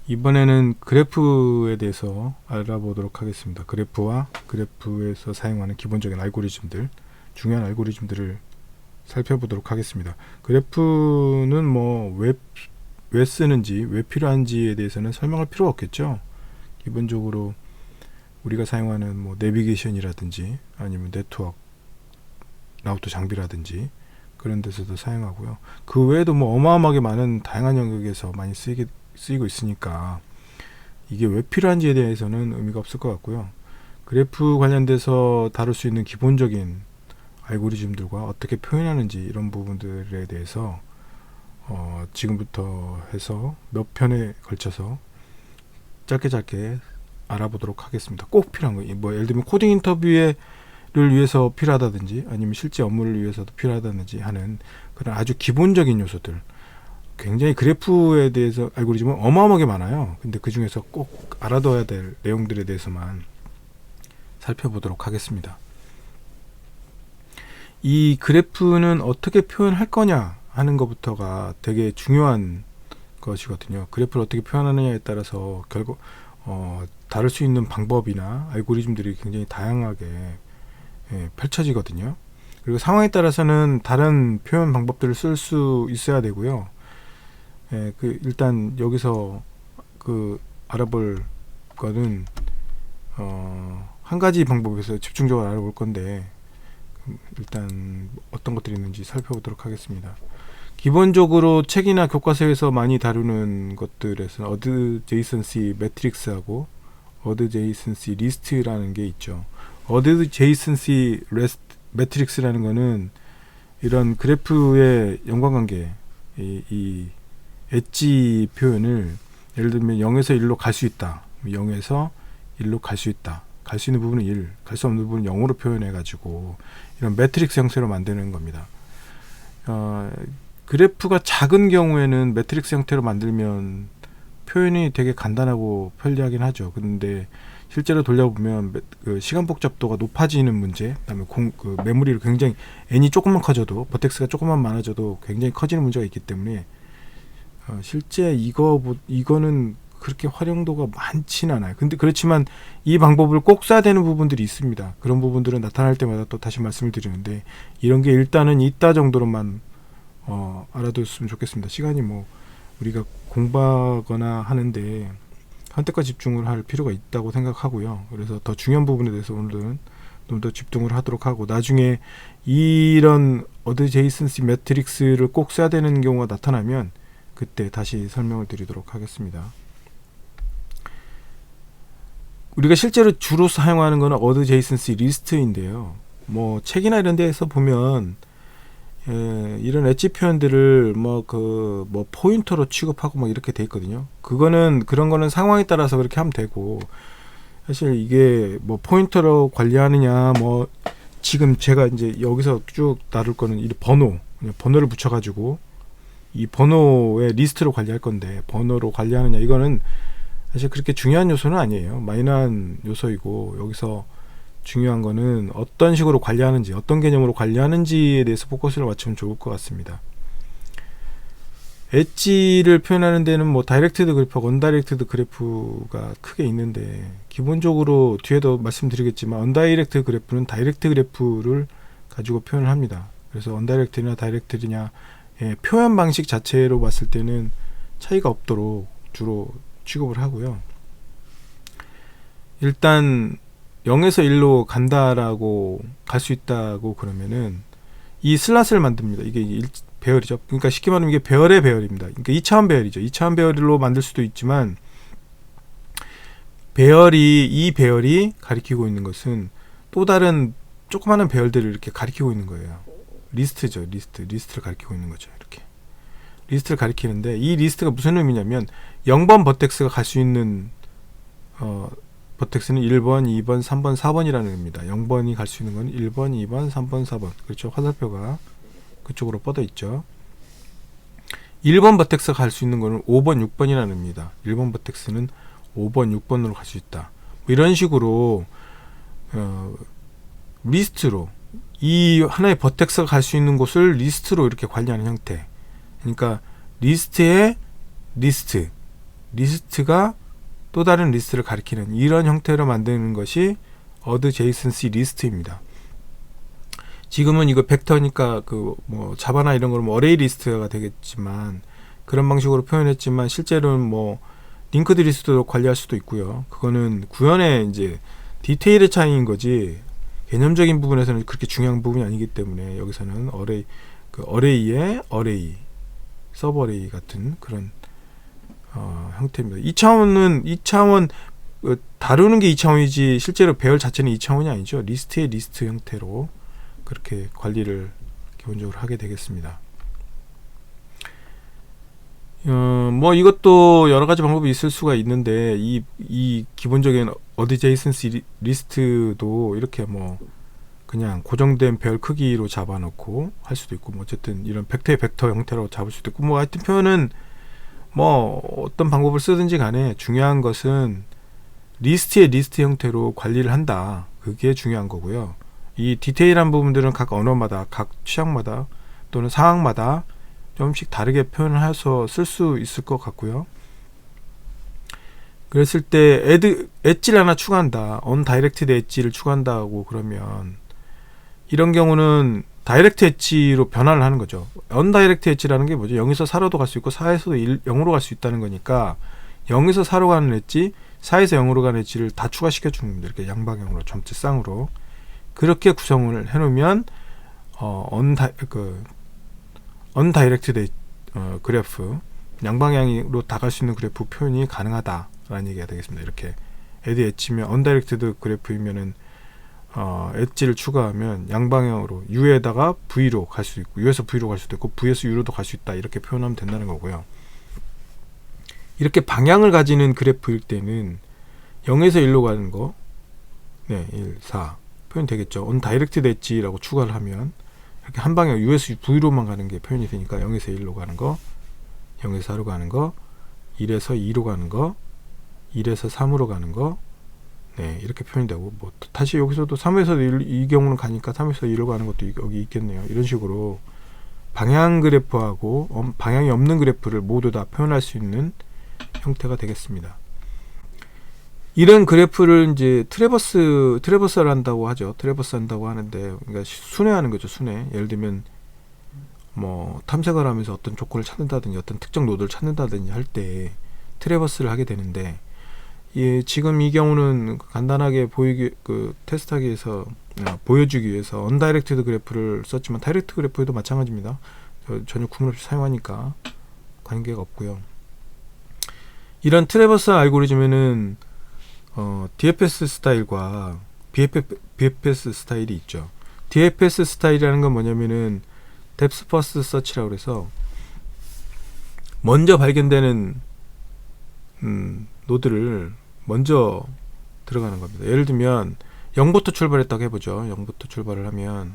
이번에는 그래프에 대해서 알아보도록 하겠습니다. 그래프와 그래프에서 사용하는 기본적인 알고리즘들, 중요한 알고리즘들을 살펴보도록 하겠습니다. 그래프는 뭐 왜 쓰는지, 왜 필요한지에 대해서는 설명할 필요가 없겠죠. 기본적으로 우리가 사용하는 뭐 내비게이션이라든지 아니면 네트워크, 라우터 장비라든지 그런 데서도 사용하고요. 그 외에도 뭐 어마어마하게 많은 다양한 영역에서 많이 쓰이고 있으니까 이게 왜 필요한지에 대해서는 의미가 없을 것 같고요. 그래프 관련돼서 다룰 수 있는 기본적인 알고리즘들과 어떻게 표현하는지 이런 부분들에 대해서 지금부터 해서 몇 편에 걸쳐서 짧게 알아보도록 하겠습니다. 꼭 필요한 거, 뭐 예를 들면 코딩 인터뷰를 위해서 필요하다든지 아니면 실제 업무를 위해서도 필요하다든지 하는 그런 아주 기본적인 요소들, 굉장히 그래프에 대해서 알고리즘은 어마어마하게 많아요. 근데 그 중에서 꼭 알아둬야 될 내용들에 대해서만 살펴보도록 하겠습니다. 이 그래프는 어떻게 표현할 거냐 하는 것부터가 되게 중요한 것이거든요. 그래프를 어떻게 표현하느냐에 따라서 결국 다룰 수 있는 방법이나 알고리즘들이 굉장히 다양하게 펼쳐지거든요. 그리고 상황에 따라서는 다른 표현 방법들을 쓸 수 있어야 되고요. 일단 여기서 알아볼 거는 한 가지 방법에서 집중적으로 알아볼 건데, 일단 어떤 것들이 있는지 살펴보도록 하겠습니다. 기본적으로 책이나 교과서에서 많이 다루는 것들에서 어드제이선시 매트릭스하고 어드제이선시 리스트라는 게 있죠. 어드제이선시 매트릭스라는 거는 이런 그래프의 연관관계, 이 엣지 표현을 예를 들면 0에서 1로 갈 수 있다, 0에서 1로 갈 수 있다, 갈 수 있는 부분은 1, 갈 수 없는 부분은 0으로 표현해 가지고 이런 매트릭스 형태로 만드는 겁니다. 그래프가 작은 경우에는 매트릭스 형태로 만들면 표현이 되게 간단하고 편리하긴 하죠. 근데 실제로 돌려보면 시간 복잡도가 높아지는 문제, 그다음에 메모리를 굉장히 n이 조금만 커져도, 버텍스가 조금만 많아져도 굉장히 커지는 문제가 있기 때문에 실제 이거는 그렇게 활용도가 많지는 않아요. 근데 그렇지만 이 방법을 꼭 써야 되는 부분들이 있습니다. 그런 부분들은 나타날 때마다 또 다시 말씀을 드리는데, 이런 게 일단은 있다 정도로만 알아뒀으면 좋겠습니다. 시간이 뭐 우리가 공부하거나 하는데 선택과 집중을 할 필요가 있다고 생각하고요. 그래서 더 중요한 부분에 대해서 오늘은 좀 더 집중을 하도록 하고, 나중에 이런 어드제이선시 매트릭스를 꼭 써야 되는 경우가 나타나면 그때 다시 설명을 드리도록 하겠습니다. 우리가 실제로 주로 사용하는 것은 어드제이선시 리스트인데요. 뭐 책이나 이런 데에서 보면 이런 엣지 표현들을 뭐 포인터로 취급하고 막 이렇게 돼 있거든요. 그런 거는 상황에 따라서 그렇게 하면 되고, 사실 이게 뭐 포인터로 관리하느냐, 뭐 지금 제가 이제 여기서 쭉 다룰 거는 이 번호를 붙여가지고 이 번호의 리스트로 관리할 건데, 번호로 관리하느냐, 이거는 사실 그렇게 중요한 요소는 아니에요. 마이너한 요소이고, 여기서 중요한 거는 어떤 식으로 관리하는지, 어떤 개념으로 관리하는지에 대해서 포커스를 맞추면 좋을 것 같습니다. 엣지를 표현하는 데는 뭐 다이렉트드 그래프하고 언다이렉트드 그래프가 크게 있는데, 기본적으로 뒤에도 말씀드리겠지만 언다이렉트드 그래프는 다이렉트 그래프를 가지고 표현을 합니다. 그래서 언다이렉트냐 다이렉트냐 표현 방식 자체로 봤을 때는 차이가 없도록 주로 취급을 하고요. 일단 0에서 1로 간다라고 갈 수 있다고 그러면은 이 슬롯을 만듭니다. 이게 배열이죠. 그러니까 쉽게 말하면 이게 배열의 배열입니다. 그러니까 2차원 배열이죠. 2차원 배열로 만들 수도 있지만, 이 배열이 가리키고 있는 것은 또 다른 조그마한 배열들을 이렇게 가리키고 있는 거예요. 리스트죠. 리스트를 가리키고 있는 거죠. 이렇게 리스트를 가리키는데, 이 리스트가 무슨 의미냐면 0번 버텍스가 갈 수 있는 버텍스는 1번, 2번, 3번, 4번이라는 의미입니다. 0번이 갈 수 있는 건 1번, 2번, 3번, 4번. 그렇죠. 화살표가 그쪽으로 뻗어 있죠. 1번 버텍스가 갈 수 있는 거는 5번, 6번이라는 의미입니다. 1번 버텍스는 5번, 6번으로 갈 수 있다. 뭐 이런 식으로 리스트로, 이 하나의 버텍스가 갈 수 있는 곳을 리스트로 이렇게 관리하는 형태. 그러니까 리스트의 리스트, 리스트가 또 다른 리스트를 가리키는 이런 형태로 만드는 것이 adjacency 리스트입니다. 지금은 이거 벡터니까 그 뭐 자바나 이런 거는 뭐 어레이 리스트가 되겠지만 그런 방식으로 표현했지만 실제로는 뭐 링크드 리스트도 관리할 수도 있고요. 그거는 구현의 이제 디테일의 차이인 거지 개념적인 부분에서는 그렇게 중요한 부분이 아니기 때문에 여기서는 어레이 그 어레이의 어레이 서브 어레이 같은 그런 형태입니다. 2차원 다루는 게 2차원이지 실제로 배열 자체는 2차원이 아니죠. 리스트의 리스트 형태로 그렇게 관리를 기본적으로 하게 되겠습니다. 뭐 이것도 여러 가지 방법이 있을 수가 있는데 이 기본적인 adjacency 리스트도 이렇게 뭐 그냥 고정된 배열 크기로 잡아놓고 할 수도 있고 뭐 어쨌든 이런 벡터의 벡터 형태로 잡을 수도 있고 뭐 하여튼 표현은 뭐 어떤 방법을 쓰든지 간에 중요한 것은 리스트의 리스트 형태로 관리를 한다. 그게 중요한 거고요. 이 디테일한 부분들은 각 언어마다 각 취향마다 또는 상황마다 조금씩 다르게 표현을 해서 쓸 수 있을 것 같고요. 그랬을 때 엣지를 하나 추가한다. undirected 엣지를 추가한다고 그러면 이런 경우는 다이렉트 엣지로 변화를 하는 거죠. undirected 엣지라는 게 뭐죠? 0에서 4로도 갈 수 있고 4에서도 0으로 갈 수 있다는 거니까 0에서 4로 가는 엣지, 4에서 0으로 가는 엣지를 다 추가시켜 주는 겁니다. 이렇게 양방향으로 점체 쌍으로 그렇게 구성을 해놓으면 undirected 그래프 양방향으로 다 갈 수 있는 그래프 표현이 가능하다라는 얘기가 되겠습니다. 이렇게 add 엣지면 undirected 그래프이면은 엣지를 추가하면 양방향으로 U에다가 V로 갈 수 있고 U에서 V로 갈 수도 있고 V에서 U로도 갈 수 있다 이렇게 표현하면 된다는 거고요. 이렇게 방향을 가지는 그래프일 때는 0에서 1로 가는 거 1, 4 표현 되겠죠. undirected 엣지라고 추가를 하면 이렇게 한 방향 U에서 V로만 가는 게 표현이 되니까 0에서 1로 가는 거 0에서 4로 가는 거 1에서 2로 가는 거 1에서 3으로 가는 거 이렇게 표현이 되고 뭐 다시 여기서도 3에서 1, 이 경우는 가니까 3에서 1로 가는 것도 여기 있겠네요. 이런 식으로 방향 그래프하고 방향이 없는 그래프를 모두 다 표현할 수 있는 형태가 되겠습니다. 이런 그래프를 이제 트래버스를 한다고 하죠. 트래버스 한다고 하는데 그러니까 순회하는 거죠. 순회. 예를 들면 뭐 탐색을 하면서 어떤 조건을 찾는다든지 어떤 특정 노드를 찾는다든지 할 때 트래버스를 하게 되는데 지금 이 경우는 간단하게 테스트하기 위해서 보여주기 위해서 undirected 그래프를 썼지만 다이렉트 그래프에도 마찬가지입니다. 전혀 구분 없이 사용하니까 관계가 없고요. 이런 트래버스 알고리즘에는 DFS 스타일과 BFS 스타일이 있죠. DFS 스타일이라는 건 뭐냐면은 Depth First Search라고 해서 먼저 발견되는 노드를 먼저 들어가는 겁니다. 예를 들면 0부터 출발했다고 해보죠. 0부터 출발을 하면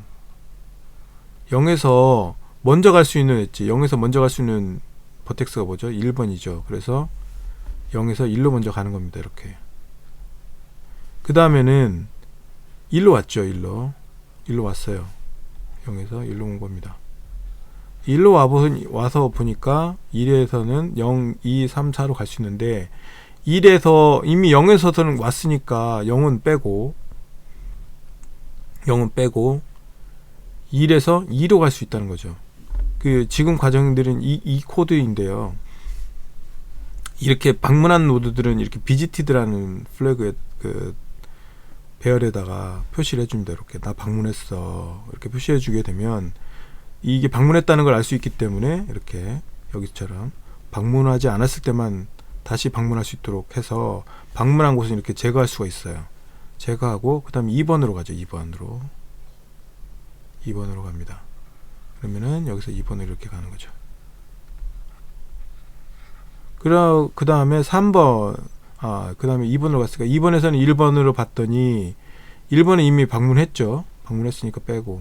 0에서 먼저 갈 수 있는 엣지 0에서 먼저 갈 수 있는 버텍스가 뭐죠? 1번이죠. 그래서 0에서 1로 먼저 가는 겁니다. 이렇게 그 다음에는 1로 왔죠. 1로 왔어요. 0에서 1로 온 겁니다. 1로 와서 보니까 1에서는 0, 2, 3, 4로 갈 수 있는데 1에서 이미 0에서는 왔으니까 0은 빼고 1에서 2로 갈 수 있다는 거죠. 지금 과정들은 이 코드인데요. 이렇게 방문한 노드들은 이렇게 visited라는 플래그에 배열에다가 표시를 해줍니다. 이렇게 나 방문했어 이렇게 표시해 주게 되면 이게 방문했다는 걸 알 수 있기 때문에 이렇게 여기처럼 방문하지 않았을 때만 다시 방문할 수 있도록 해서 방문한 곳은 이렇게 제거할 수가 있어요. 제거하고 그 다음에 2번으로 가죠. 2번으로 갑니다. 그러면은 여기서 2번으로 이렇게 가는 거죠. 그 다음에 3번 그 다음에 2번으로 갔으니까 2번에서는 1번으로 봤더니 1번은 이미 방문했죠. 방문했으니까 빼고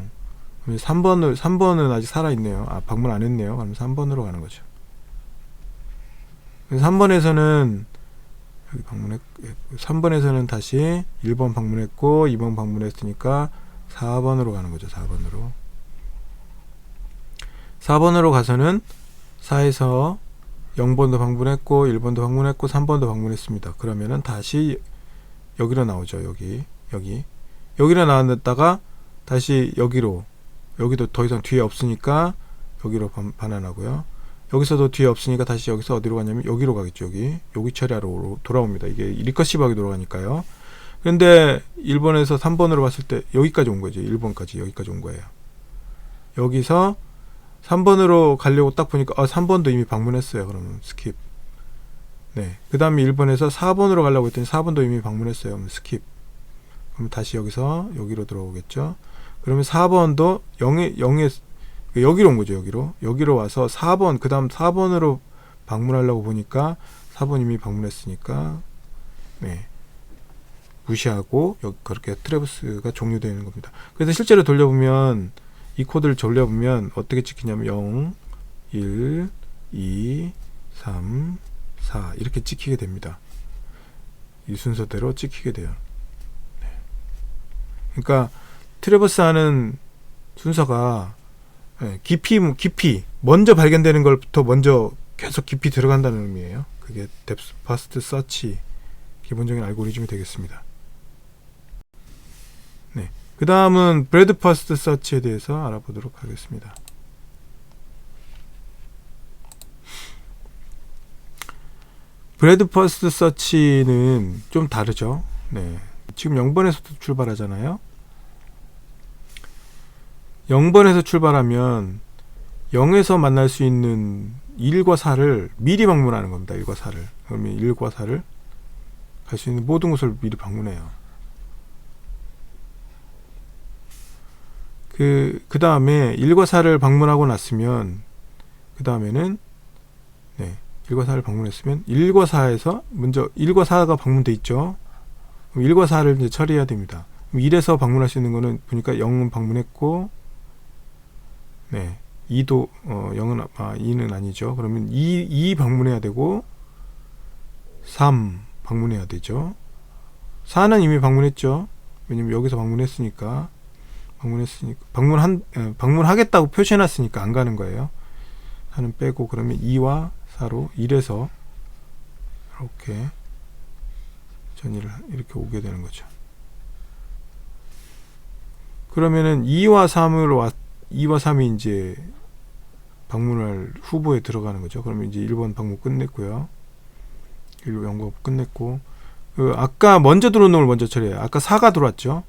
3번은 아직 살아있네요. 방문 안 했네요. 그러면 3번으로 가는 거죠. 3번에서는 여기 3번에서는 다시 1번 방문했고 2번 방문했으니까 4번으로 가는 거죠. 4번으로 가서는 4에서 0번도 방문했고 1번도 방문했고 3번도 방문했습니다. 그러면은 다시 여기로 나오죠. 여기로 나왔다가 다시 여기도 더 이상 뒤에 없으니까 여기로 반환하고요. 여기서도 뒤에 없으니까 다시 여기서 어디로 가냐면 여기로 가겠죠. 여기 처리하러 돌아옵니다. 이게 리커시브하게 돌아가니까요. 근데 1번에서 3번으로 봤을 때 여기까지 온 거죠. 1번까지 여기까지 온 거예요. 여기서 3번으로 가려고 딱 보니까 3번도 이미 방문했어요. 그러면 스킵. 네. 그 다음에 1번에서 4번으로 가려고 했더니 4번도 이미 방문했어요. 그럼 스킵. 그럼 다시 여기서 여기로 들어오겠죠. 그러면 4번도 0에 여기로 온 거죠. 여기로 와서 4번, 그 다음 4번으로 방문하려고 보니까 4번 이미 방문했으니까 네. 무시하고 그렇게 트래버스가 종료되는 겁니다. 그래서 실제로 돌려보면 이 코드를 돌려보면 어떻게 찍히냐면 0, 1, 2, 3, 4 이렇게 찍히게 됩니다. 이 순서대로 찍히게 돼요. 네. 그러니까 트래버스 하는 순서가 깊이 먼저 발견되는 걸부터 먼저 계속 깊이 들어간다는 의미예요. 그게 뎁스 퍼스트 서치 기본적인 알고리즘이 되겠습니다. 네. 그 다음은 브레드 퍼스트 서치에 대해서 알아보도록 하겠습니다. 브레드 퍼스트 서치는 좀 다르죠. 네. 지금 0번에서도 출발하잖아요. 0번에서 출발하면 0에서 만날 수 있는 1과 4를 미리 방문하는 겁니다. 1과 4를. 그러면 1과 4를 갈 수 있는 모든 곳을 미리 방문해요. 그 다음에 1과 4를 방문하고 났으면 그 다음에는 1과 4를 방문했으면 1과 4에서 먼저 1과 4가 방문돼 있죠. 그럼 1과 4를 이제 처리해야 됩니다. 1에서 방문할 수 있는 거는 보니까 0은 방문했고 2도 0은 2는 아니죠. 그러면 2 방문해야 되고 3 방문해야 되죠. 4는 이미 방문했죠. 왜냐면 여기서 방문했으니까 방문하겠다고 표시해놨으니까 안 가는 거예요. 4는 빼고 그러면 2와 4로 1에서 이렇게 전이를 이렇게 오게 되는 거죠. 그러면은 2와 3이 이제 방문할 후보에 들어가는 거죠. 그러면 이제 1번 방문 끝냈고요. 1번 연구 끝냈고 아까 먼저 들어온 놈을 먼저 처리해요. 아까 4가 들어왔죠.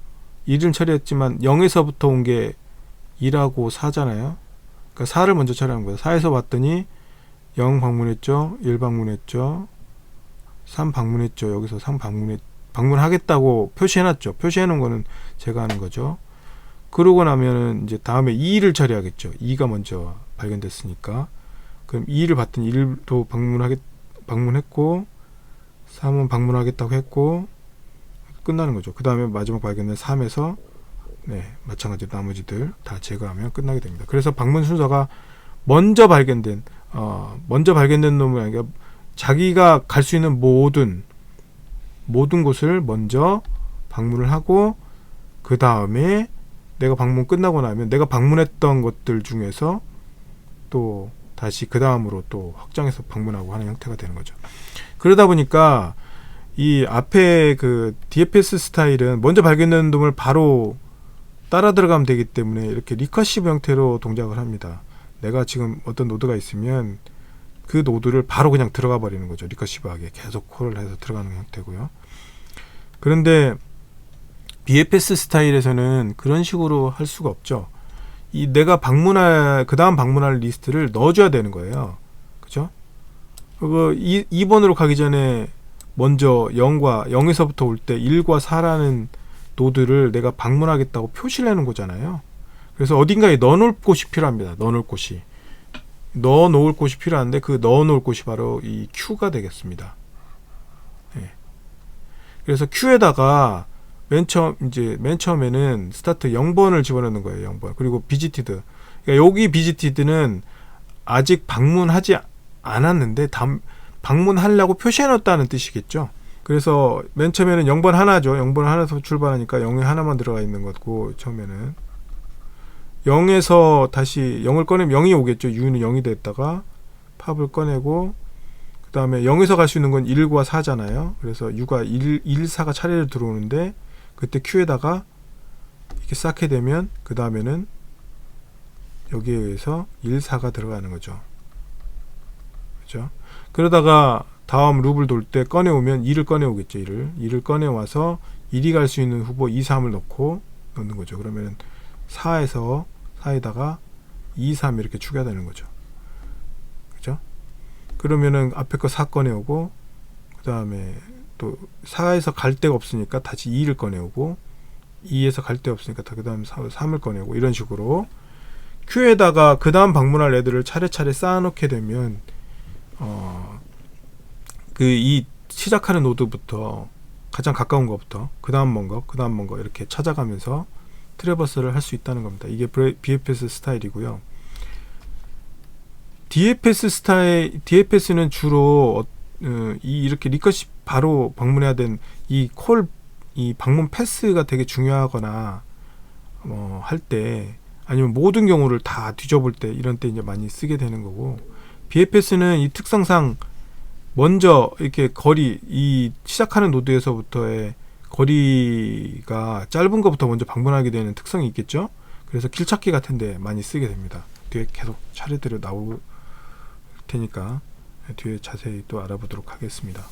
1은 처리했지만 0에서부터 온 게 2라고 4잖아요. 그러니까 4를 먼저 처리하는 거예요. 4에서 봤더니 0 방문했죠. 1 방문했죠. 3 방문했죠. 여기서 3 방문하겠다고 표시해놨죠. 표시해놓은 거는 제가 하는 거죠. 그러고 나면은 이제 다음에 2를 처리하겠죠. 2가 먼저 발견됐으니까. 그럼 2를 봤더니 1도 방문했고 3은 방문하겠다고 했고 끝나는 거죠. 그 다음에 마지막 발견된 3에서 마찬가지로 나머지들 다 제거하면 끝나게 됩니다. 그래서 방문 순서가 먼저 발견된 놈이 아니라 자기가 갈 수 있는 모든 곳을 먼저 방문을 하고 그 다음에 내가 방문 끝나고 나면 내가 방문했던 것들 중에서 또 다시 그 다음으로 또 확장해서 방문하고 하는 형태가 되는 거죠. 그러다 보니까 이 앞에 그 DFS 스타일은 먼저 발견된 놈을 바로 따라 들어가면 되기 때문에 이렇게 리커시브 형태로 동작을 합니다. 내가 지금 어떤 노드가 있으면 그 노드를 바로 그냥 들어가 버리는 거죠. 리커시브하게 계속 콜을 해서 들어가는 형태고요. 그런데 BFS 스타일에서는 그런 식으로 할 수가 없죠. 내가 그 다음 방문할 리스트를 넣어줘야 되는 거예요. 그죠? 그거 2번으로 가기 전에 먼저 0에서부터 올 때 1과 4라는 노드를 내가 방문하겠다고 표시를 해놓은 거잖아요. 그래서 어딘가에 넣어놓을 곳이 필요합니다. 넣어놓을 곳이 필요한데 그 넣어놓을 곳이 바로 이 Q가 되겠습니다. 그래서 Q에다가 맨 처음에는 스타트 0번을 집어넣는 거예요. 0번. 그리고 비지티드. 그러니까 여기 비지티드는 아직 방문하지 않았는데 방문하려고 표시해놨다는 뜻이겠죠. 그래서 맨 처음에는 0번 하나죠. 0번 하나에서 출발하니까 0에 하나만 들어가 있는 거고 처음에는 0에서 다시 0을 꺼내면 0이 오겠죠. U는 0이 됐다가 팝을 꺼내고 그 다음에 0에서 갈 수 있는 건 1과 4잖아요. 그래서 U가 1, 4가 차례로 들어오는데 그때 Q에다가 이렇게 쌓게 되면 그 다음에는 여기에 의해서 1, 4가 들어가는 거죠. 그죠? 그러다가 다음 룹을 돌 때 꺼내오면 2를 꺼내오겠죠. 2를 꺼내와서 1이 갈 수 있는 후보 2, 3을 넣는 거죠. 그러면 4에다가 2, 3 이렇게 추가되는 거죠. 그죠? 그러면은 앞에 거 4 꺼내오고 그 다음에 또 4에서 갈 데가 없으니까 다시 2를 꺼내오고 2에서 갈 데 없으니까 그 다음 3을 꺼내오고 이런 식으로 Q에다가 그 다음 방문할 애들을 차례차례 쌓아놓게 되면 그 이 시작하는 노드부터 가장 가까운 것부터 그 다음 먼 거 이렇게 찾아가면서 트래버스를 할 수 있다는 겁니다. 이게 BFS 스타일이고요. DFS는 주로 이렇게 리커십 바로 방문해야 된 이 방문 패스가 되게 중요하거나 할 때 아니면 모든 경우를 다 뒤져볼 때 이런 때 이제 많이 쓰게 되는 거고, BFS는 이 특성상 먼저 이렇게 이 시작하는 노드에서부터의 거리가 짧은 것부터 먼저 방문하게 되는 특성이 있겠죠. 그래서 길찾기 같은데 많이 쓰게 됩니다. 뒤에 계속 차례대로 나올 테니까 뒤에 자세히 또 알아보도록 하겠습니다.